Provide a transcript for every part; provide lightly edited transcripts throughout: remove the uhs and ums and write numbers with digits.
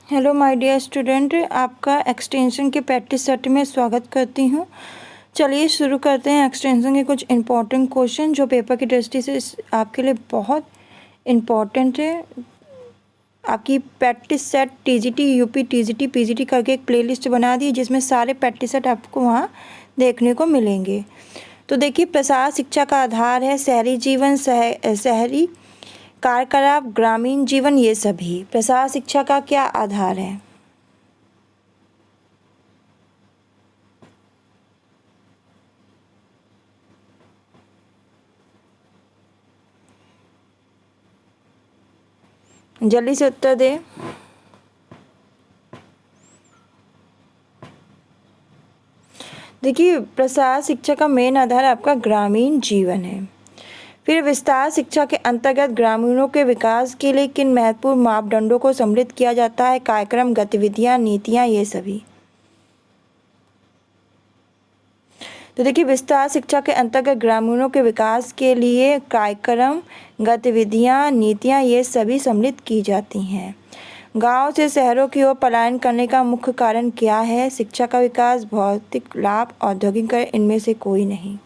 Hello my dear student, आपका extension के practice set में स्वागत करती हूँ। चलिए शुरू करते हैं एक्सटेंशन के कुछ इम्पोर्टेंट क्वेश्चन जो पेपर की दृष्टि से आपके लिए बहुत इम्पोर्टेंट है। आपकी practice set TGT, UP, TGT, PGT करके एक प्लेलिस्ट बना दी जिसमें सारे प्रैक्टिस सेट आपको वहाँ देखने को मिलेंगे। तो देखिए, प्रसार शिक्षा का आधार है शहरी जीवन, शहरी कार्यकलाप, ग्रामीण जीवन, ये सभी प्रसार शिक्षा का क्या आधार है? जल्दी से उत्तर दे। देखिए, प्रसार शिक्षा का मेन आधार आपका ग्रामीण जीवन है। फिर विस्तार शिक्षा के अंतर्गत ग्रामीणों के विकास के लिए किन महत्वपूर्ण मापदंडों को सम्मिलित किया जाता है? कार्यक्रम, गतिविधियां, नीतियां, ये सभी। तो देखिए, विस्तार शिक्षा के अंतर्गत ग्रामीणों के विकास के लिए कार्यक्रम, गतिविधियां, नीतियां, ये सभी सम्मिलित की जाती हैं। गांव से शहरों की ओर पलायन करने का मुख्य कारण क्या है? शिक्षा का विकास, भौतिक लाभ, औद्योगिकरण, इनमें से कोई नहीं।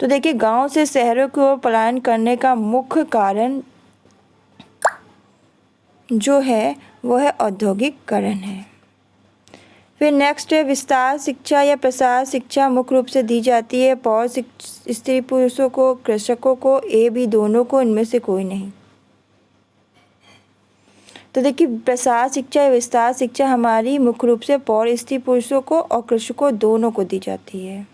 तो देखिए, गांव से शहरों की ओर पलायन करने का मुख्य कारण जो है वो है औद्योगिकरण है। फिर नेक्स्ट है, विस्तार शिक्षा या प्रसार शिक्षा मुख्य रूप से दी जाती है पौर स्त्री पुरुषों को, कृषकों को, ए बी दोनों को, इनमें से कोई नहीं। तो देखिए, प्रसार शिक्षा या विस्तार शिक्षा हमारी मुख्य रूप से पौर स्त्री पुरुषों को और कृषकों दोनों को दी जाती है।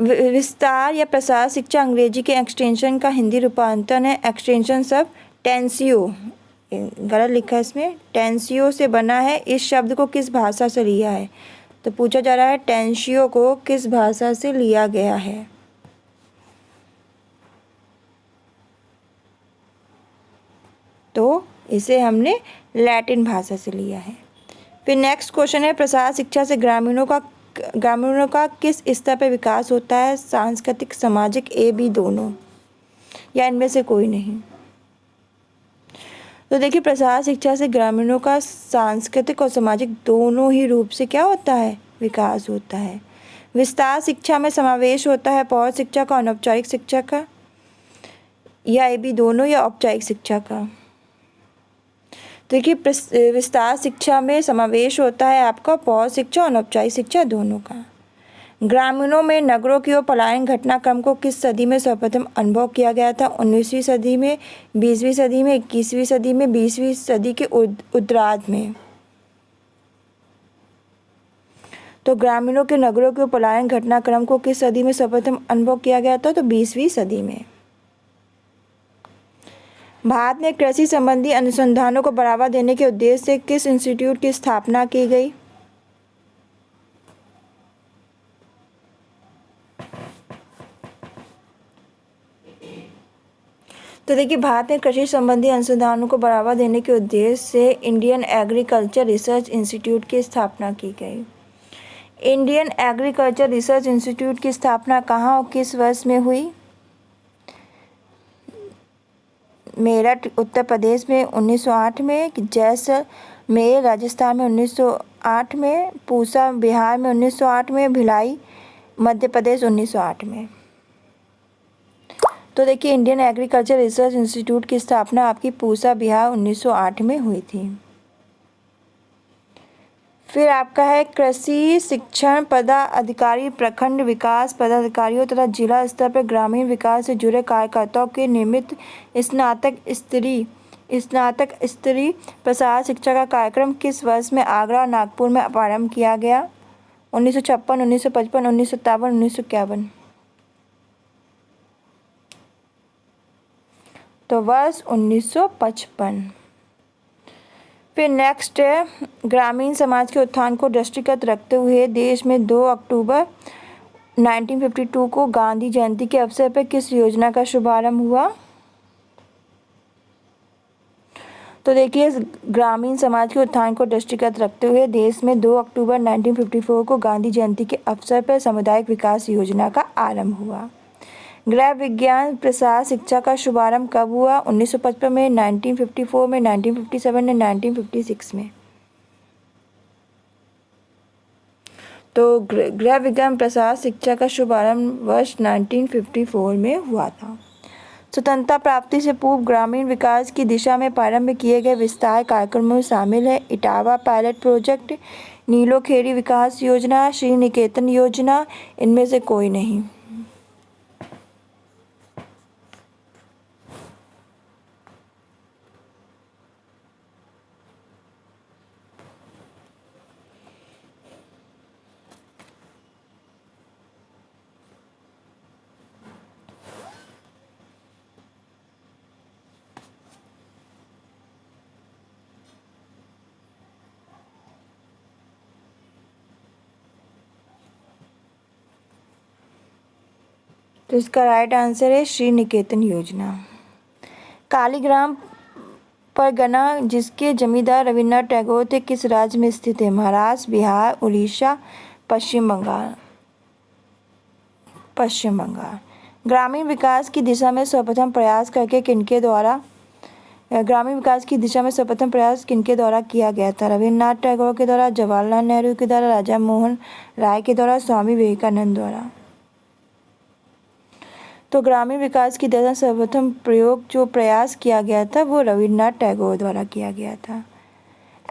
विस्तार या प्रसार शिक्षा अंग्रेजी के एक्सटेंशन का हिंदी रूपांतरण है। एक्सटेंशन शब्द टेंसियो, गलत लिखा है इसमें, टेंसियो से बना है। इस शब्द को किस भाषा से लिया है? तो पूछा जा रहा है टेंसियो को किस भाषा से लिया गया है। तो इसे हमने लैटिन भाषा से लिया है। फिर नेक्स्ट क्वेश्चन है, प्रसार शिक्षा से ग्रामीणों का किस स्तर पर विकास होता है? सांस्कृतिक, सामाजिक, ए बी दोनों, या इनमें से कोई नहीं। तो देखिए, प्रसार शिक्षा से ग्रामीणों का सांस्कृतिक और सामाजिक दोनों ही रूप से क्या होता है? विकास होता है। विस्तार शिक्षा में समावेश होता है पौर शिक्षा का, अनौपचारिक शिक्षा का, या ए बी दोनों, या औपचारिक शिक्षा का। देखिए, विस्तार शिक्षा में समावेश होता है आपका पौर शिक्षा और अनौपचारिक शिक्षा दोनों का। ग्रामीणों में नगरों की ओर पलायन घटनाक्रम को किस सदी में सर्वप्रथम अनुभव किया गया था? 19वीं सदी में, 20वीं सदी में, 21वीं सदी में, 20वीं सदी के उत्तरार्ध में। तो ग्रामीणों के नगरों की ओर पलायन घटनाक्रम को किस सदी में सर्वप्रथम अनुभव किया गया था? तो 20वीं सदी में। भारत में कृषि संबंधी अनुसंधानों को बढ़ावा देने के उद्देश्य से किस इंस्टीट्यूट की स्थापना की गई? तो देखिए, भारत में कृषि संबंधी अनुसंधानों को बढ़ावा देने के उद्देश्य से इंडियन एग्रीकल्चर रिसर्च इंस्टीट्यूट की स्थापना की गई। इंडियन एग्रीकल्चर रिसर्च इंस्टीट्यूट की स्थापना कहाँ और किस वर्ष में हुई? मेरठ उत्तर प्रदेश में 1908 में, जैसलमेर राजस्थान में 1908 में, पूसा बिहार में 1908 में, भिलाई मध्य प्रदेश 1908 में। तो देखिए, इंडियन एग्रीकल्चर रिसर्च इंस्टीट्यूट की स्थापना आपकी पूसा बिहार 1908 में हुई थी। फिर आपका है कृषि शिक्षण पदाधिकारी प्रखंड विकास पदाधिकारियों तथा जिला स्तर पर ग्रामीण विकास से जुड़े कार्यकर्ताओं के नियमित स्नातक स्तरीय प्रसार शिक्षा का कार्यक्रम किस वर्ष में आगरा और नागपुर में प्रारंभ किया गया? 1956, 1955, 1957, 1951। तो वर्ष 1955। फिर नेक्स्ट है, ग्रामीण समाज के उत्थान को दृष्टिगत रखते हुए देश में 2 अक्टूबर 1952 को गांधी जयंती के अवसर पर किस योजना का शुभारंभ हुआ? तो देखिए, ग्रामीण समाज के उत्थान को दृष्टिगत रखते हुए देश में 2 अक्टूबर 1954 को गांधी जयंती के अवसर पर सामुदायिक विकास योजना का आरंभ हुआ। गृह विज्ञान प्रसार शिक्षा का शुभारंभ कब हुआ? 1955 में, 1954 में, 1957 में, 1956 में। तो गृह विज्ञान प्रसार शिक्षा का शुभारंभ वर्ष 1954 में हुआ था। स्वतंत्रता प्राप्ति से पूर्व ग्रामीण विकास की दिशा में प्रारंभ किए गए विस्तार कार्यक्रमों में शामिल है इटावा पायलट प्रोजेक्ट, नीलोखेड़ी विकास योजना, श्री निकेतन योजना। इनमें से कोई नहीं। तो इसका राइट आंसर है श्री निकेतन योजना। कालीग्राम परगना जिसके जमींदार रविन्द्रनाथ टैगोर थे किस राज्य में स्थित है? महाराष्ट्र, बिहार, उड़ीसा, पश्चिम बंगाल। पश्चिम बंगाल। ग्रामीण विकास की दिशा में सर्वप्रथम प्रयास किनके द्वारा किया गया था? रविन्द्रनाथ टैगोर के द्वारा, जवाहरलाल नेहरू के द्वारा, राजा मोहन राय के द्वारा, स्वामी विवेकानंद द्वारा। तो ग्रामीण विकास की दिशा सर्वप्रथम प्रयास किया गया था वो रविन्द्रनाथ टैगोर द्वारा किया गया था।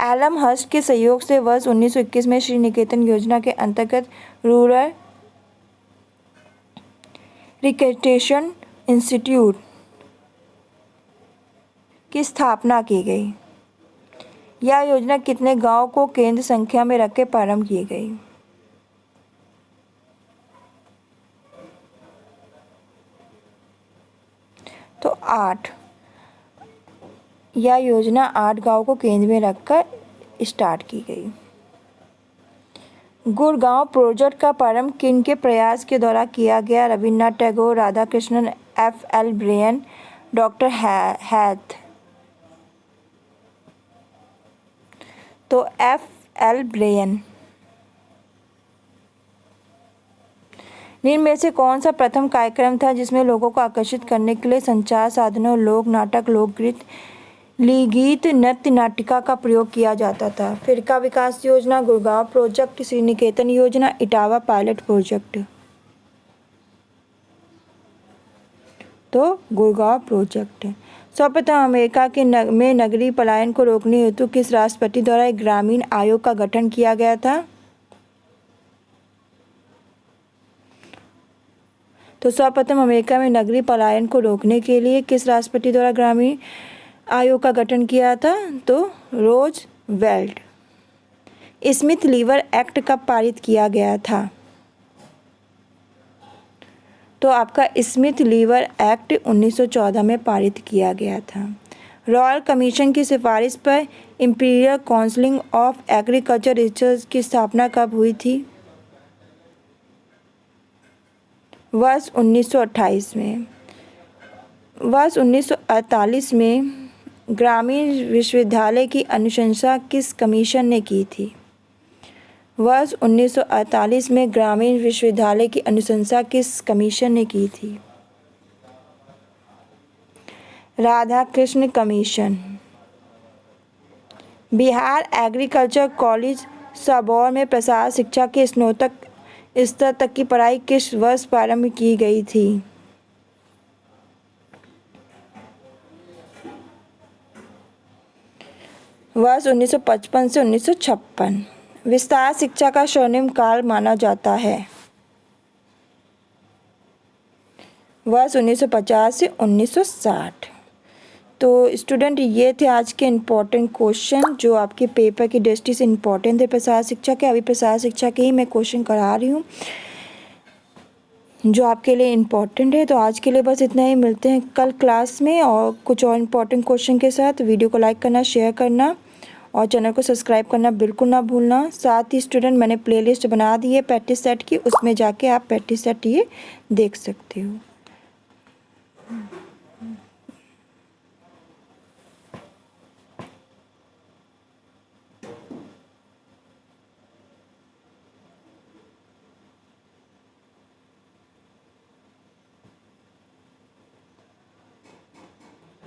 एलम हस्ट के सहयोग से वर्ष 1921 में श्री निकेतन योजना के अंतर्गत रूरल रिक्रिएशन इंस्टीट्यूट की स्थापना की गई। यह योजना कितने गांव को केंद्र संख्या में रख के प्रारंभ की गई? तो 8। यह योजना 8 गांव को केंद्र में रखकर स्टार्ट की गई। गुड़गांव प्रोजेक्ट का प्रारंभ किनके प्रयास के द्वारा किया गया? Rabindranath Tagore, Radhakrishnan, F.L. Brain, doctor hath. तो F.L. ब्रेयन। निम्न में से कौन सा प्रथम कार्यक्रम था जिसमें लोगों को आकर्षित करने के लिए संचार साधनों, लोक नाटक, लोकगीत, गीत, नृत्य, नाटिका का प्रयोग किया जाता था? फिरका विकास योजना, गुड़गांव प्रोजेक्ट, श्री निकेतन योजना, इटावा पायलट प्रोजेक्ट। तो गुड़गांव प्रोजेक्ट। सर्वप्रथम अमेरिका में नगरीय पलायन को रोकने हेतु किस राष्ट्रपति द्वारा एक ग्रामीण आयोग का गठन किया गया था? तो सर्वप्रथम अमेरिका में नगरीय पलायन को रोकने के लिए किस राष्ट्रपति द्वारा ग्रामीण आयोग का गठन किया था? तो रोजवेल्ट। स्मिथ लीवर एक्ट कब पारित किया गया था? तो आपका स्मिथ लीवर एक्ट 1914 में पारित किया गया था। रॉयल कमीशन की सिफारिश पर imperial council of agriculture research की स्थापना कब हुई थी? वर्ष 1928 में। वर्ष 1948 में ग्रामीण विश्वविद्यालय की अनुशंसा किस कमीशन ने की थी? वर्ष 1948 में ग्रामीण विश्वविद्यालय की अनुशंसा किस कमीशन ने की थी? Radhakrishna commission. Bihar agriculture college Sabour में प्रसार शिक्षा के स्नातक स्तर तक की पढ़ाई किस वर्ष प्रारंभ की गई थी? वर्ष 1955 से 1956। विस्तार शिक्षा का स्वर्णिम काल माना जाता है। वर्ष 1950 से 1960। तो स्टूडेंट ये थे आज के इम्पोर्टेंट क्वेश्चन जो आपके पेपर की दृष्टि से इम्पोर्टेंट थे प्रसार शिक्षा के। अभी प्रसार शिक्षा के ही मैं क्वेश्चन करा रही हूँ जो आपके लिए इम्पोर्टेंट है। तो आज के लिए बस इतना ही। मिलते हैं कल क्लास में और कुछ और इम्पोर्टेंट क्वेश्चन के साथ। वीडियो को लाइक करना, शेयर करना और चैनल को सब्सक्राइब करना बिल्कुल ना भूलना। साथ ही स्टूडेंट मैंने प्लेलिस्ट बना दी है प्रैक्टिस सेट की, उसमें जाके आप प्रैक्टिस सेट ये देख सकते हो।